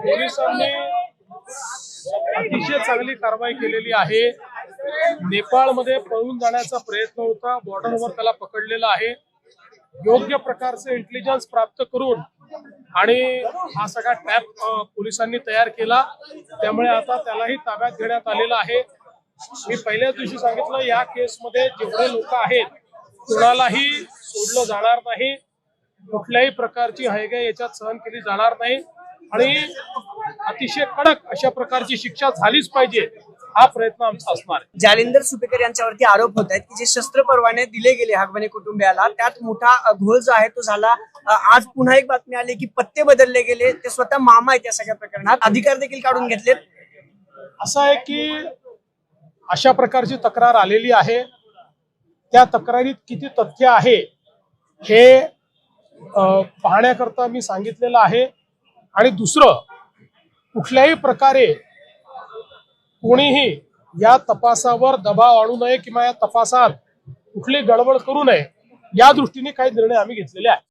पोलिसांनी अतिशय चांगली कारवाई केलेली आहे। नेपाळमध्ये पळून जाण्याचा प्रयत्न होता, बॉर्डरवर त्याला पकडलेला आहे। योग्य प्रकारचे इंटेलिजन्स प्राप्त करून आणि हा सगळा ट्रॅप पोलिसांनी तयार केला, त्यामुळे आता त्यालाही ताब्यात घेण्यात आलेला आहे। मी पहिल्याच दिवशी सांगितलं, या केसमध्ये जेवढे लोक आहेत कोणालाही सोडलं जाणार नाही, कुठल्याही प्रकारची हयगय याच्यात सहन केली जाणार नाही आणि अतिशय कडक अशा प्रकारची शिक्षा झालीच पाहिजे, हा प्रयत्न आमचा असणार आहे। जालिंदर सुपेकर यांच्यावरती आरोप होत आहेत की जे शस्त्र परवाने दिले गेले हकबने कुटुंबियाला, त्यात मोठा घोळ जो आहे तो झाला। आज पुन्हा एक बातमी आली की पत्ते बदलले गेले, ते स्वतः मामा आहेत या सगळ्या प्रकरणात, अधिकार देखील काढून घेतलेत। असं आहे की अशा प्रकारची तक्रार आलेली आहे, त्या तक्रारीत किती तथ्य आहे हे पाहण्याकरता मी सांगितलेलं आहे। आणि दुसरं, कुठल्याही प्रकारे कोणीही या तपासावर दबाव आणू नये किंवा या तपासात कुठली गडबड करू नये, या दृष्टीने काही निर्णय आम्ही घेतलेले आहेत।